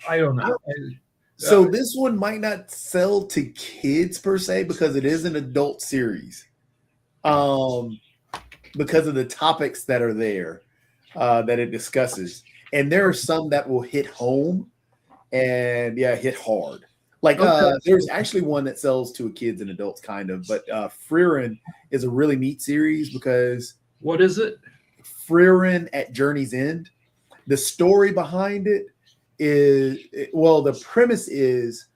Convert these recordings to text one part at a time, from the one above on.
I don't know. So this one might not sell to kids per se because it is an adult series. Um, because of the topics that are there that it discusses, and there are some that will hit home and hit hard. Like Okay. there's actually one that sells to kids and adults kind of, but Frieren is a really neat series because What is it? Frieren at Journey's End. The story behind it is well, the premise is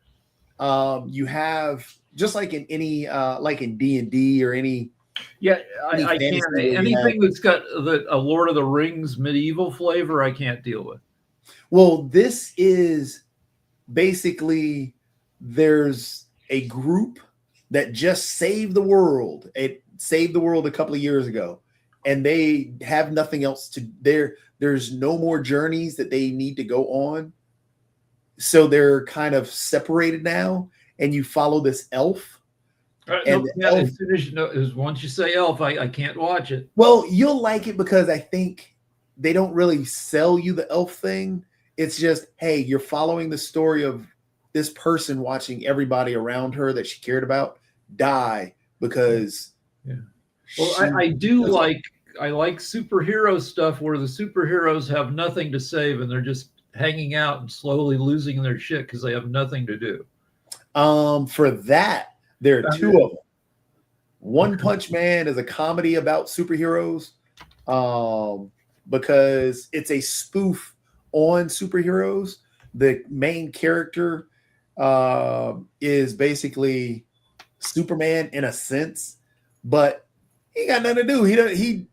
you have just like in any like in D&D or any Yeah, I can't. fantasy where you have Anything that's got a Lord of the Rings medieval flavor, I can't deal with. well, this is basically there's a group that just saved the world. It saved the world a couple of years ago, and they have nothing else to there's no more journeys that they need to go on. So they're kind of separated now, and you follow this elf. And No, the yeah, elf, as soon as once you say elf, I can't watch it. well, you'll like it because I think they don't really sell you the elf thing. It's just, hey, you're following the story of this person watching everybody around her that she cared about die because Yeah. Well, she I do doesn't. I like superhero stuff where the superheroes have nothing to save and they're just hanging out and slowly losing their shit because they have nothing to do. For that, there are two Okay. of them. One Punch Man is a comedy about superheroes, um, because it's a spoof on superheroes. The main character is basically Superman in a sense, but he got nothing to do.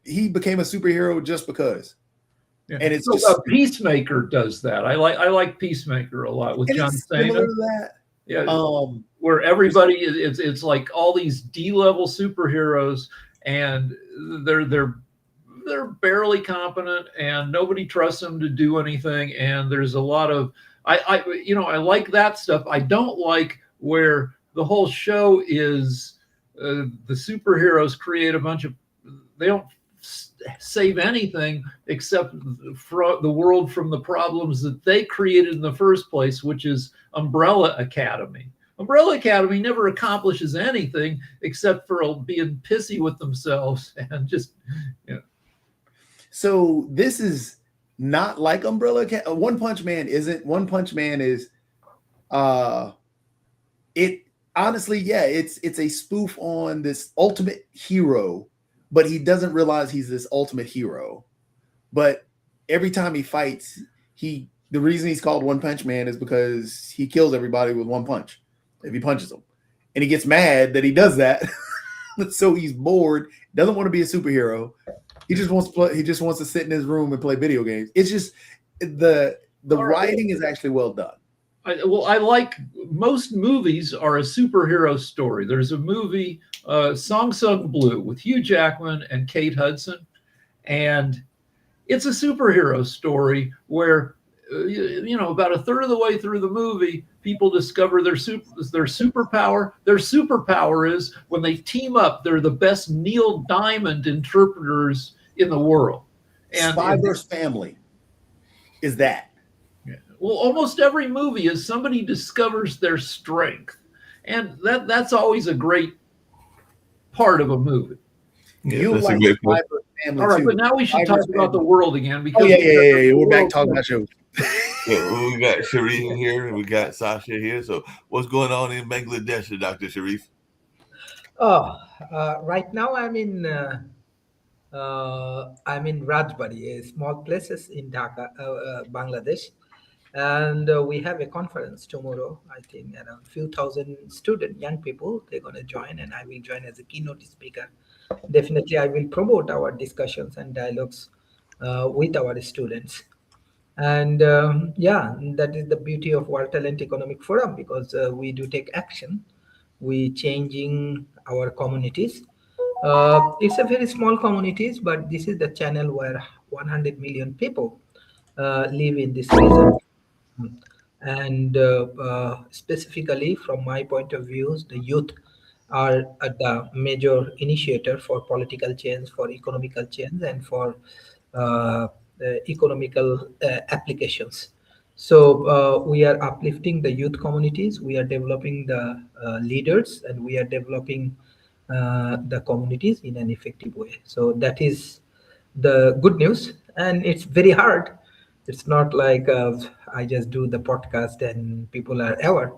He became a superhero just because, Yeah. and it's So just Peacemaker does that. I like Peacemaker a lot with and John it's Cena. similar to that. Yeah, Um, where everybody it's like all these D-level superheroes and they're they're barely competent and nobody trusts them to do anything and there's a lot of I like that stuff. I don't like where the whole show is the superheroes create a bunch of they don't save anything except the world from the problems that they created in the first place, which is Umbrella Academy. Umbrella Academy never accomplishes anything except for being pissy with themselves and just, you know. so this is not like One Punch Man isn't. One Punch Man is uh it honestly, yeah, it's a spoof on this ultimate hero, but he doesn't realize he's this ultimate hero. But every time he fights, the reason he's called One Punch Man is because he kills everybody with one punch if he punches them. And he gets mad that he does that. So he's bored, doesn't want to be a superhero. He just wants to play, he just wants to sit in his room and play video games. It's just the All right. writing is actually well done. I like most movies are a superhero story. There's a movie, Song Sung Blue, with Hugh Jackman and Kate Hudson, and it's a superhero story where about a third of the way through the movie people discover their superpower. Their superpower is when they team up they're the best Neil Diamond interpreters in the world. Spy vs. Family is that. Well, almost every movie is somebody discovers their strength, and that's always a great part of a movie. Yeah, You that's a like great Spy point. vs. Family All right, too. but now we should Spy talk vs. about the Family. world again Oh because yeah. We're back talking about shows. Yeah, we got Sharif here. We got Sasha here. So, what's going on in Bangladesh, Dr. Sharif? Oh, right now I'm in Rajbari, a small places in Dhaka, Bangladesh, and we have a conference tomorrow. I think around few thousand student, young people, they're gonna join, and I will join as a keynote speaker. Definitely, I will promote our discussions and dialogues with our students. And yeah, that is the beauty of World Talent Economic Forum because we do take action. We changing our communities. It's a very small communities, but this is the channel where 100 million people live in this region. And specifically, from my point of view, the youth are the major initiator for political change, for economical change, and for economical applications. So we are uplifting the youth communities, we are developing the leaders, and we are developing the communities in an effective way. So that is the good news, and it's very hard. It's not like I just do the podcast and people are aware.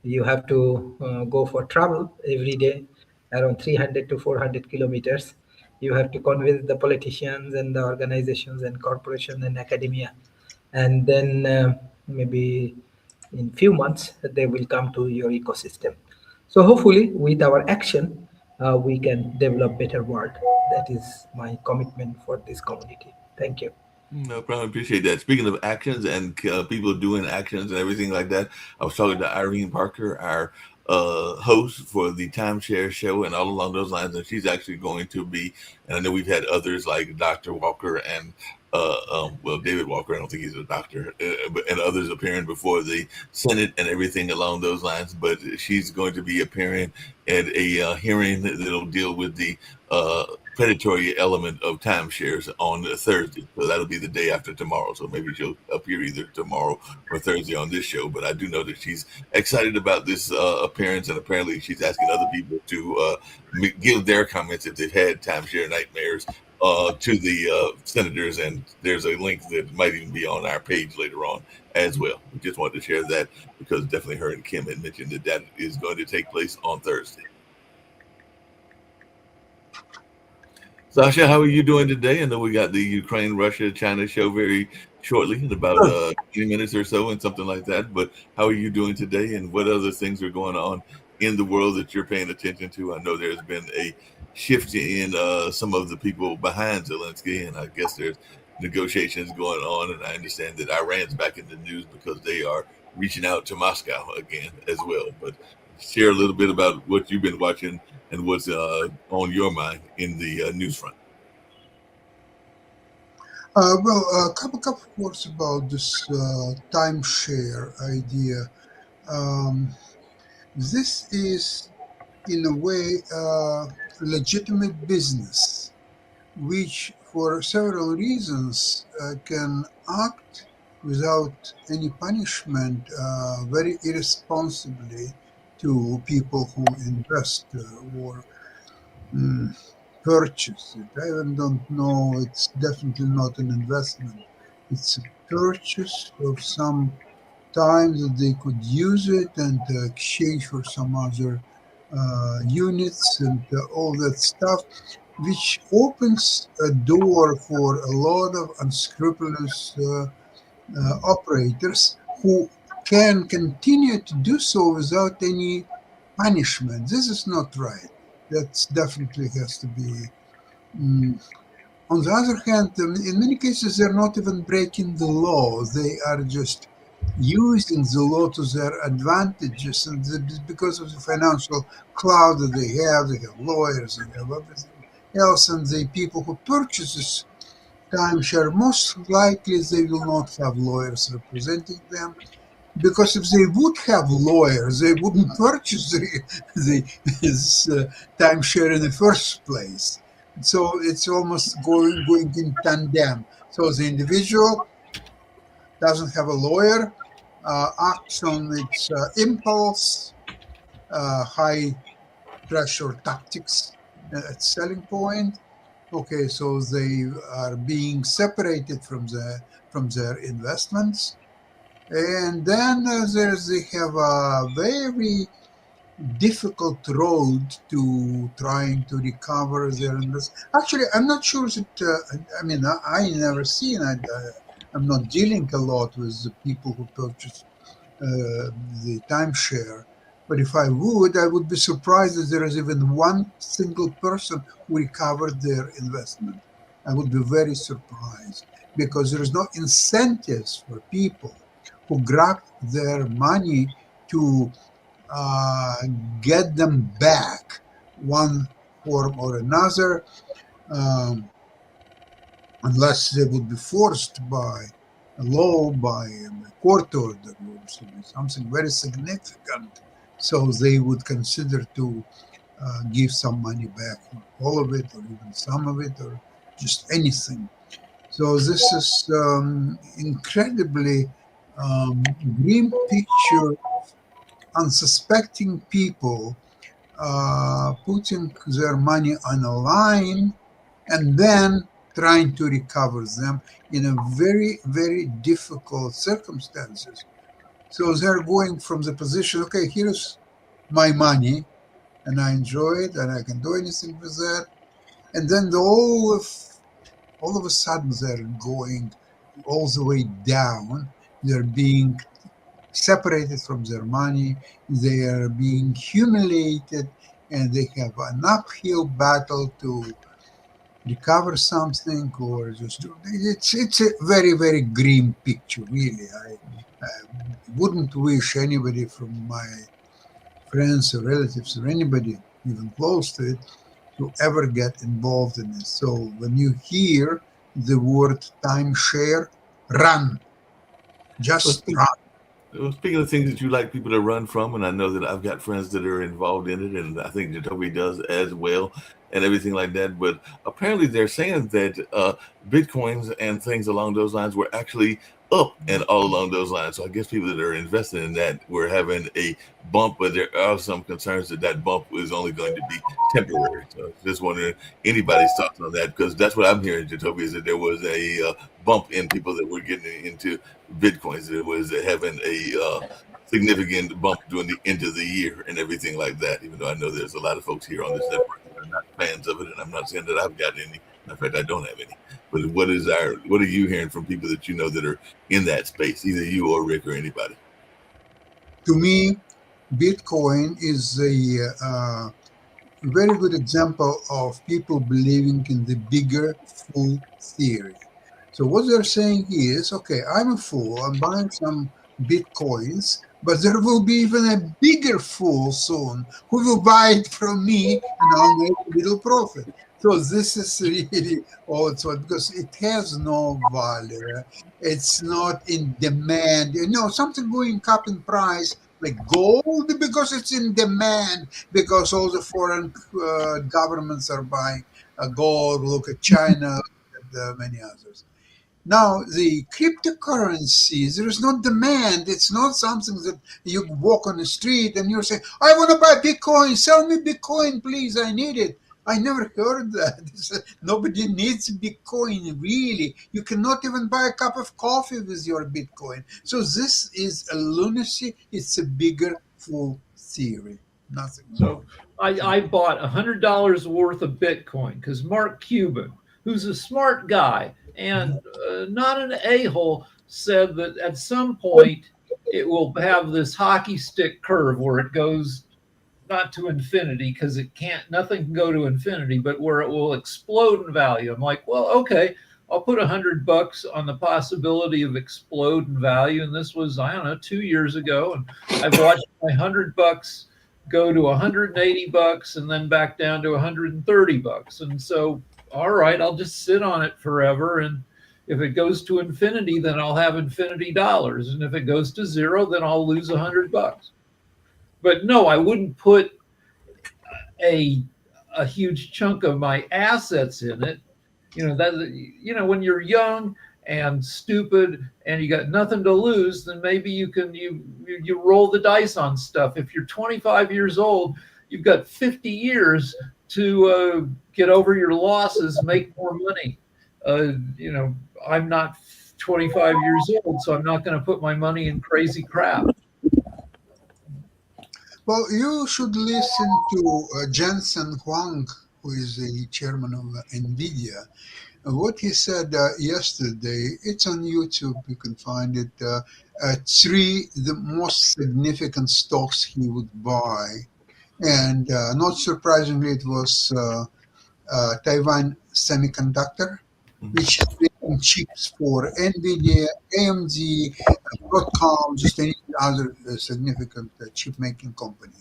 You have to go for travel every day, around 300 to 400 kilometers. You have to convince the politicians and the organizations and corporations and academia, and then maybe in few months they will come to your ecosystem. So hopefully with our action we can develop better world. That is my commitment for this community. Thank you. No problem. Appreciate that. Speaking of actions and people doing actions and everything like that, I was talking to Irene Parker, our host for the Timeshare Show, and all along those lines. And she's actually going to be, and I know we've had others like Dr. Walker and, well, David Walker, I don't think he's a doctor, and others appearing before the Senate and everything along those lines. But she's going to be appearing at a hearing that'll deal with the predatory element of timeshares on Thursday. So that'll be the day after tomorrow. So maybe she'll appear either tomorrow or Thursday on this show. But I do know that she's excited about this appearance, and apparently she's asking other people to give their comments if they've had timeshare nightmares to the senators. And there's a link that might even be on our page later on as well. We just wanted to share that because definitely her and Kim had mentioned that that is going to take place on Thursday. Sasha, how are you doing today? I know we got the Ukraine, Russia, China show very shortly in about 20 minutes or so and something like that. But how are you doing today, and what other things are going on in the world that you're paying attention to? I know there's been a shift in some of the people behind Zelensky, and I guess there's negotiations going on. And I understand that Iran's back in the news because they are reaching out to Moscow again as well. But share a little bit about what you've been watching and what's on your mind in the news front. Well, a couple of words about this timeshare idea. This is, in a way, legitimate business, which, for several reasons, can act without any punishment very irresponsibly to people who invest or purchase it. I even don't know, it's definitely not an investment. It's a purchase of some time that they could use it and exchange for some other units and all that stuff, which opens a door for a lot of unscrupulous operators who can continue to do so without any punishment. This is not right. That definitely has to be. On the other hand, in many cases, they're not even breaking the law. They are just using the law to their advantages, and because of the financial cloud that they have lawyers, they have everything else, and the people who purchase this timeshare, most likely they will not have lawyers representing them, because if they would have lawyers, they wouldn't purchase this timeshare in the first place. So it's almost going in tandem. So the individual doesn't have a lawyer, acts on its impulse, high pressure tactics at selling point. Okay, so they are being separated from their investments. And then they have a very difficult road to trying to recover their investment. Actually, I'm not sure that, I never seen it. I'm not dealing a lot with the people who purchase the timeshare. But if I would be surprised that there is even one single person who recovered their investment. I would be very surprised, because there is no incentives for people who grab their money to get them back one form or another, unless they would be forced by a law, by a court order, or something very significant. So they would consider to give some money back, all of it, or even some of it, or just anything. So this is incredibly grim picture, unsuspecting people putting their money on a line and then trying to recover them in a very, very difficult circumstances. So they're going from the position, okay, here's my money, and I enjoy it, and I can do anything with that. And then all of a sudden, they're going all the way down. They're being separated from their money. They are being humiliated, and they have an uphill battle to recover something, or just it's a very, very grim picture, really. I wouldn't wish anybody from my friends or relatives or anybody even close to it to ever get involved in it. So when you hear the word timeshare, run, just run. Well, speaking of things that you like people to run from, and I know that I've got friends that are involved in it, and I think Jacoby does as well, and everything like that. But apparently, they're saying that Bitcoins and things along those lines were actually up and all along those lines. So I guess people that are invested in that were having a bump, but there are some concerns that that bump is only going to be temporary. So just wondering anybody's thoughts on that, because that's what I'm hearing, Jacoby, is that there was a bump in people that were getting into Bitcoins. It was having a significant bump during the end of the year and everything like that, even though I know there's a lot of folks here on this network that are not fans of it, and I'm not saying that I've got any. In fact, I don't have any. But what are you hearing from people that you know that are in that space, either you or Rick or anybody? To me, Bitcoin is a very good example of people believing in the bigger fool theory. So what they're saying is, okay, I'm a fool, I'm buying some Bitcoins, but there will be even a bigger fool soon who will buy it from me and I'll make a little profit. So this is really also because it has no value. It's not in demand. You know, something going up in price like gold because it's in demand because all the foreign governments are buying gold. Look at China and many others. Now, the cryptocurrencies, there is no demand. It's not something that you walk on the street and you're saying, I want to buy Bitcoin. Sell me Bitcoin, please. I need it. I never heard that. Nobody needs Bitcoin, really. You cannot even buy a cup of coffee with your Bitcoin. So this is a lunacy. It's a bigger fool theory. Nothing more. So I bought $100 worth of Bitcoin because Mark Cuban, who's a smart guy and not an a-hole, said that at some point it will have this hockey stick curve where it goes not to infinity because nothing can go to infinity, but where it will explode in value. I'm like, well, okay, I'll put $100 on the possibility of explode in value. And this was, I don't know, 2 years ago. And I've watched my $100 go to $180 and then back down to $130. And so, all right, I'll just sit on it forever. And if it goes to infinity, then I'll have infinity dollars. And if it goes to zero, then I'll lose $100. But no, I wouldn't put a huge chunk of my assets in it. When you're young and stupid and you got nothing to lose, then maybe you roll the dice on stuff. If you're 25 years old, you've got 50 years to get over your losses, make more money. I'm not 25 years old, so I'm not going to put my money in crazy crap. Well, you should listen to Jensen Huang, who is the chairman of NVIDIA. What he said yesterday, it's on YouTube, you can find it, the most significant stocks he would buy. And not surprisingly, it was Taiwan Semiconductor, which is making chips for NVIDIA, AMD, Broadcom, just any other significant chip making company.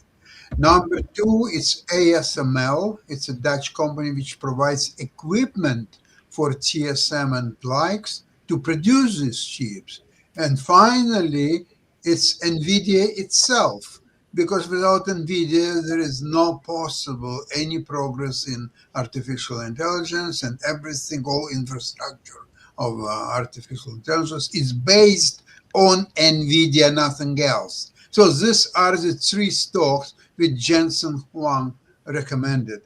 Number two, it's ASML. It's a Dutch company which provides equipment for TSM and likes to produce these chips. And finally, it's NVIDIA itself, because without NVIDIA, there is no possible any progress in artificial intelligence, and everything, all infrastructure of artificial intelligence is based on NVIDIA, nothing else. So these are the three stocks which Jensen Huang recommended.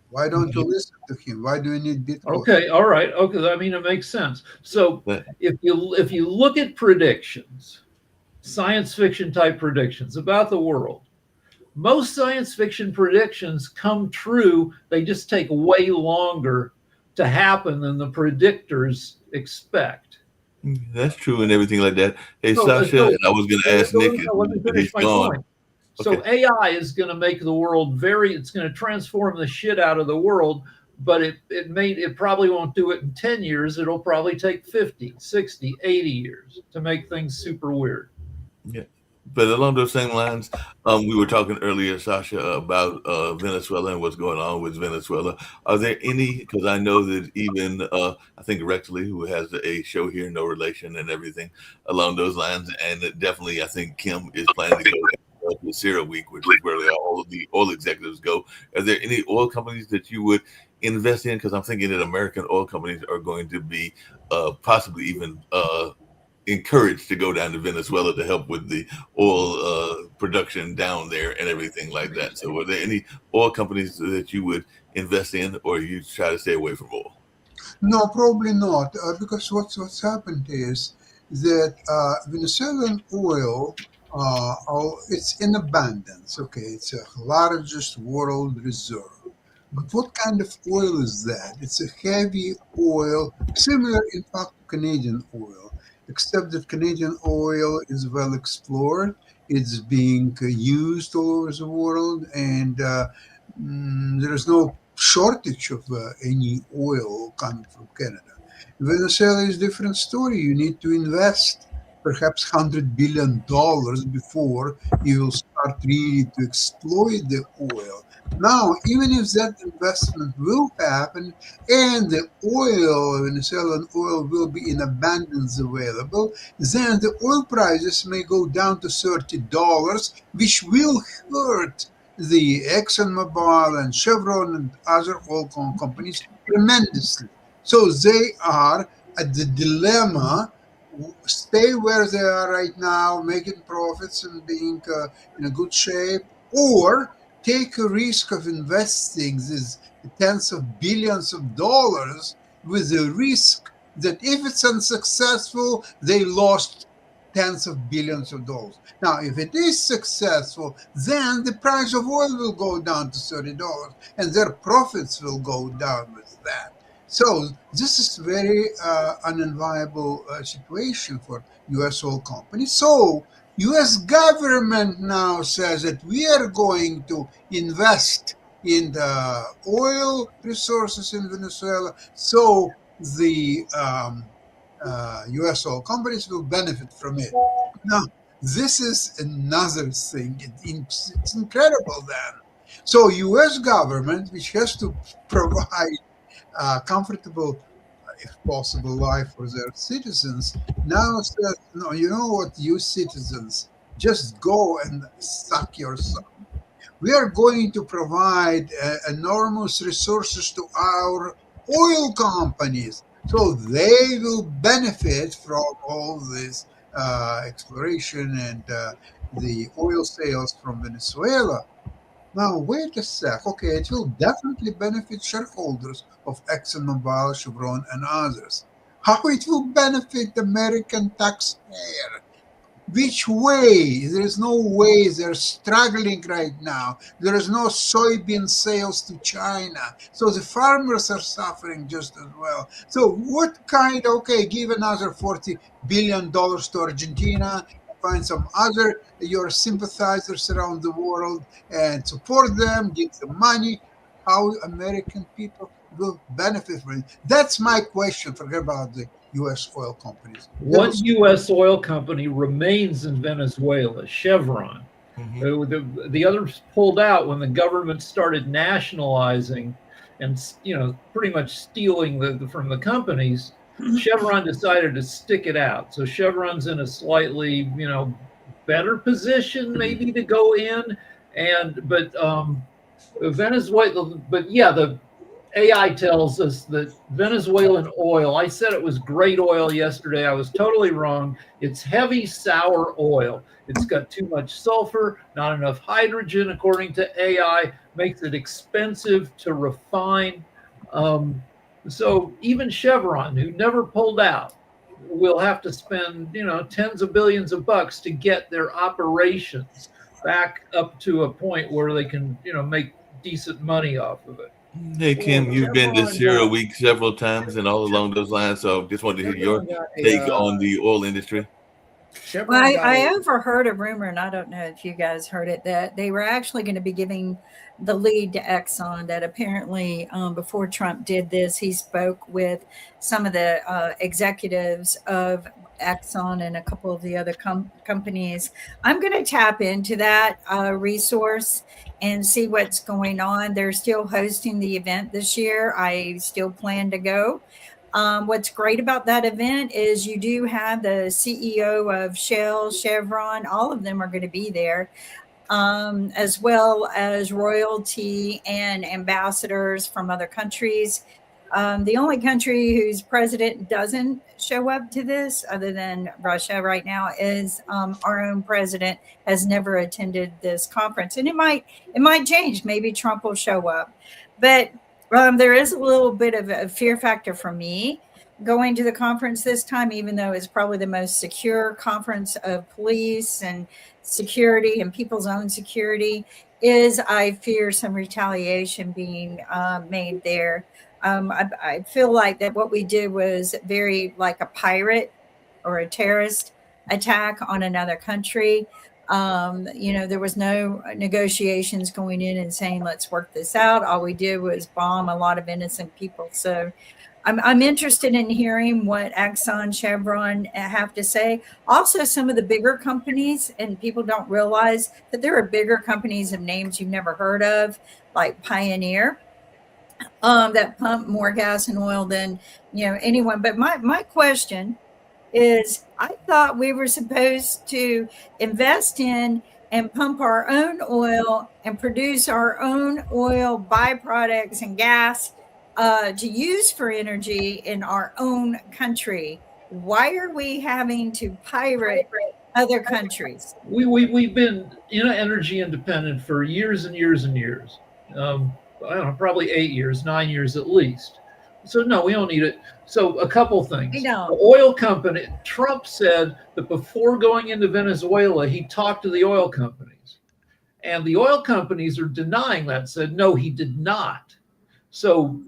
Why don't you listen to him? Why do you need Bitcoin? Okay, all right. Okay, I mean it makes sense. So But if you look at predictions, science fiction type predictions about the world, most science fiction predictions come true. They just take way longer to happen than the predictors expect. that's true and everything like that. Hey, So, Sasha, and I was going to ask Nick, let me but finish he's my gone. point. So Okay. AI is going to make the world it's going to transform the shit out of the world, but it probably won't do it in 10 years. It'll probably take 50, 60, 80 years to make things super weird. Yeah. But along those same lines, we were talking earlier, Sasha, about Venezuela and what's going on with Venezuela. Are there any? Because I know that even I think Rexley, who has a show here, No Relation, and everything along those lines, and definitely I think Kim is planning to go to Syria Week, which is where all of the oil executives go. Are there any oil companies that you would invest in? Because I'm thinking that American oil companies are going to be possibly even encouraged to go down to Venezuela to help with the oil production down there and everything like that. So, are there any oil companies that you would invest in, or you try to stay away from oil? No, probably not, because what's happened is that Venezuelan oil, it's in abundance. Okay, it's the largest world reserve. But what kind of oil is that? It's a heavy oil, similar in fact to Canadian oil, except that Canadian oil is well explored. It's being used all over the world, and there is no shortage of any oil coming from Canada. Venezuela is a different story. You need to invest perhaps $100 billion before you will start really to exploit the oil. Now, even if that investment will happen and the oil, Venezuelan oil, will be in abundance available, then the oil prices may go down to $30, which will hurt the ExxonMobil and Chevron and other oil companies tremendously. So they are at the dilemma: stay where they are right now, making profits and being in a good shape, or take a risk of investing these tens of billions of dollars with the risk that if it's unsuccessful, they lost tens of billions of dollars. Now, if it is successful, then the price of oil will go down to $30 and their profits will go down with that. So this is very unenviable situation for U.S. oil companies. So U.S. government now says that we are going to invest in the oil resources in Venezuela, so the U.S. oil companies will benefit from it. Now, this is another thing. It's incredible then. So U.S. government, which has to provide comfortable, if possible, life for their citizens, now says, no, you know what, you citizens, just go and suck your thumb. We are going to provide enormous resources to our oil companies, so they will benefit from all this exploration and the oil sales from Venezuela. Now, wait a sec. Okay, it will definitely benefit shareholders of ExxonMobil, Chevron, and others. How it will benefit the American taxpayer? Which way? There is no way. They're struggling right now. There is no soybean sales to China. So the farmers are suffering just as well. So what kind, okay, give another $40 billion to Argentina, find some other your sympathizers around the world and support them, give them money. How American people will benefit from it? That's my question. Forget about the U.S. oil companies. One U.S. oil company remains in Venezuela, Chevron. Mhm. The others pulled out when the government started nationalizing and pretty much stealing from the companies. Chevron decided to stick it out. So Chevron's in a slightly better position maybe to go in, but Venezuela. But yeah, AI tells us that Venezuelan oil, I said it was great oil yesterday. I was totally wrong. It's heavy sour oil. It's got too much sulfur, not enough hydrogen, according to AI, makes it expensive to refine. So even Chevron, who never pulled out, will have to spend, tens of billions of bucks to get their operations back up to a point where they can, make decent money off of it. Hey Kim, you've been to Chevron Zero got Week several times and all along those lines. So just wanted to hear your Chevron got take a on the oil industry. Well, Chevron got I a overheard a rumor, and I don't know if you guys heard it, that they were actually going to be giving the lead to Exxon. That apparently, before Trump did this, he spoke with some of the executives of Exxon and a couple of the other companies. I'm going to tap into that resource and see what's going on. They're still hosting the event this year. I still plan to go. What's great about that event is you do have the CEO of Shell, Chevron, all of them are going to be there, as well as royalty and ambassadors from other countries. The only country whose president doesn't show up to this, other than Russia right now, is our own president has never attended this conference, and it might change. Maybe Trump will show up, but there is a little bit of a fear factor for me going to the conference this time, even though it's probably the most secure conference of police and security and people's own security. Is I fear some retaliation being made there. I feel like that what we did was very like a pirate or a terrorist attack on another country. There was no negotiations going in and saying, let's work this out. All we did was bomb a lot of innocent people. So I'm interested in hearing what Exxon, Chevron have to say. Also, some of the bigger companies, and people don't realize that there are bigger companies of names you've never heard of, like Pioneer, that pump more gas and oil than anyone. But my question is, I thought we were supposed to invest in and pump our own oil and produce our own oil byproducts and gas to use for energy in our own country. Why are we having to pirate other countries? We've been energy independent for years and years and years. I don't know, probably 8 years, 9 years at least. So no, we don't need it. So a couple things. We don't. The oil company, Trump said that before going into Venezuela, he talked to the oil companies. And the oil companies are denying that, said, no, he did not. So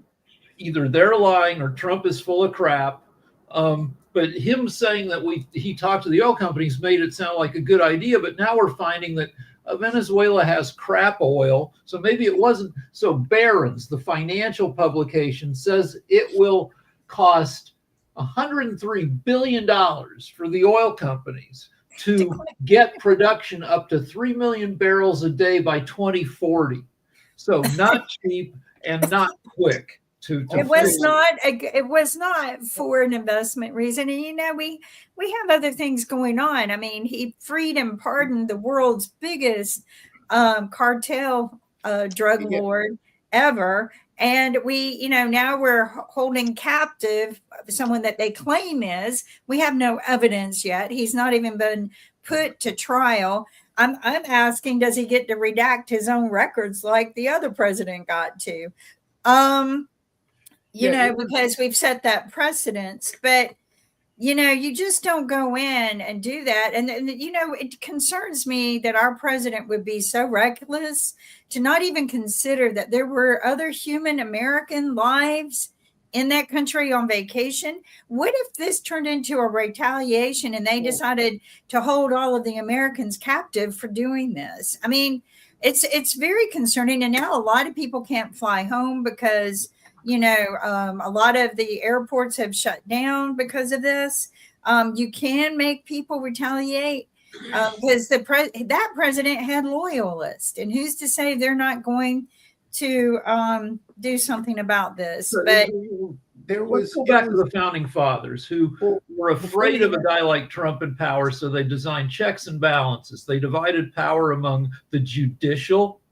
either they're lying or Trump is full of crap. But him saying that he talked to the oil companies made it sound like a good idea. But now we're finding that Venezuela has crap oil, so maybe it wasn't. So Barron's, the financial publication, says it will cost $103 billion for the oil companies to get production up to 3 million barrels a day by 2040. So not cheap and not quick. It was not for an investment reason. And we have other things going on. I mean, he freed and pardoned the world's biggest cartel drug lord ever. And now we're holding captive someone that they claim is. We have no evidence yet. He's not even been put to trial. I'm asking, does he get to redact his own records like the other president got to? Because we've set that precedence, but you just don't go in and do that. And it concerns me that our president would be so reckless to not even consider that there were other human American lives in that country on vacation. What if this turned into a retaliation and they decided to hold all of the Americans captive for doing this? I mean, it's very concerning. And now a lot of people can't fly home because a lot of the airports have shut down because of this. You can make people retaliate because that president had loyalists, and who's to say they're not going to do something about this? But let's go back to the founding fathers who were afraid of a guy like Trump in power, so they designed checks and balances. They divided power among the judicial,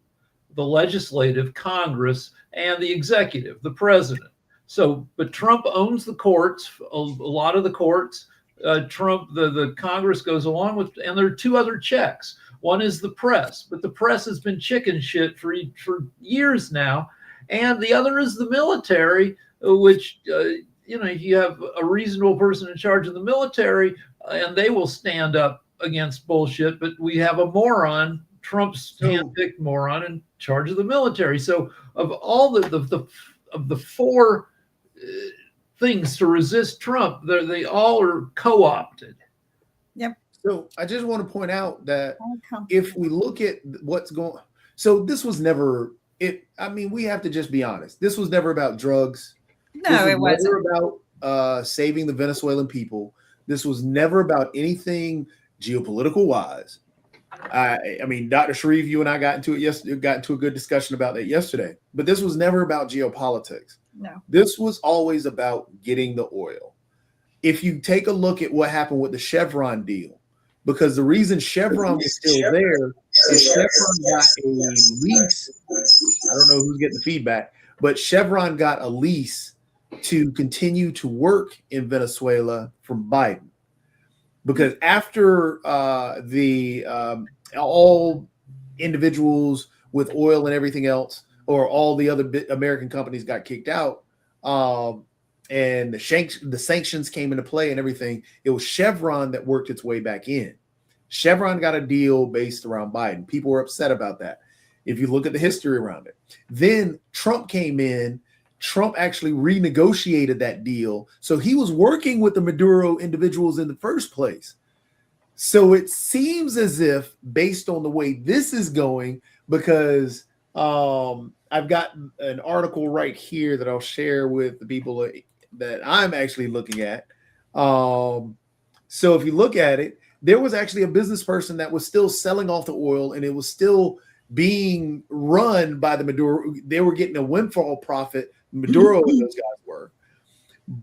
the legislative, Congress, and the executive, the president. So, but Trump owns the courts, a lot of the courts. The Congress goes along with, and there are two other checks. One is the press, but the press has been chicken shit for years now. And the other is the military, which, you have a reasonable person in charge of the military, and they will stand up against bullshit. But we have a moron, Trump's handpicked moron, in charge of the military. So of all the four things to resist Trump, they all are co-opted. Yep. So I just want to point out that if we look at what's going, so this was never it. I mean, we have to just be honest. This was never about drugs. No, it wasn't. Never about saving the Venezuelan people. This was never about anything geopolitical wise. I mean, Dr. Sharif, you and I got into a good discussion about that yesterday. But this was never about geopolitics. No. This was always about getting the oil. If you take a look at what happened with the Chevron deal, because the reason Chevron was still there is Chevron got a lease. I don't know who's getting the feedback, but Chevron got a lease to continue to work in Venezuela from Biden. Because after all individuals with oil and everything else, or all the other American companies got kicked out, and the sanctions came into play and everything, it was Chevron that worked its way back in. Chevron got a deal based around Biden. People were upset about that. If you look at the history around it, then Trump came in. Trump actually renegotiated that deal. So he was working with the Maduro individuals in the first place. So it seems as if, based on the way this is going, because I've got an article right here that I'll share with the people that I'm actually looking at. So if you look at it, there was actually a business person that was still selling off the oil, and it was still being run by the Maduro. They were getting a windfall profit. Maduro and those guys were.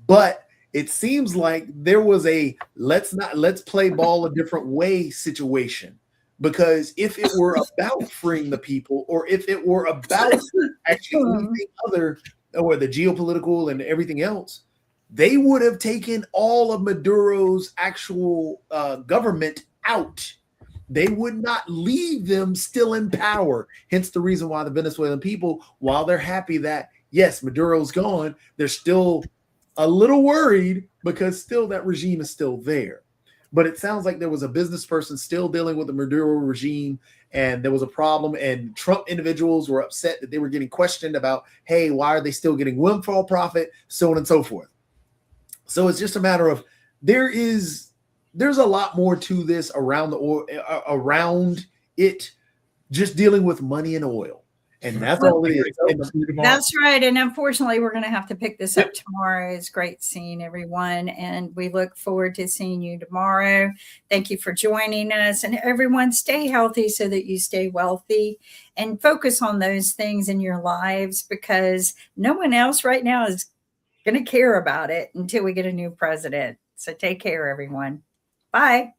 But it seems like there was a let's play ball a different way situation. Because if it were about freeing the people, or if it were about actually anything other, or the geopolitical and everything else, they would have taken all of Maduro's actual government out. They would not leave them still in power. Hence the reason why the Venezuelan people, while they're happy that, yes, Maduro's gone, they're still a little worried because still that regime is still there. But it sounds like there was a business person still dealing with the Maduro regime, and there was a problem, and Trump individuals were upset that they were getting questioned about, hey, why are they still getting windfall profit, so on and so forth. So it's just a matter of there's a lot more to this around around it, just dealing with money and oil. And that's all it is. That's right. And unfortunately, we're going to have to pick this up tomorrow. It's great seeing everyone. And we look forward to seeing you tomorrow. Thank you for joining us. And everyone, stay healthy so that you stay wealthy, and focus on those things in your lives, because no one else right now is going to care about it until we get a new president. So take care, everyone. Bye.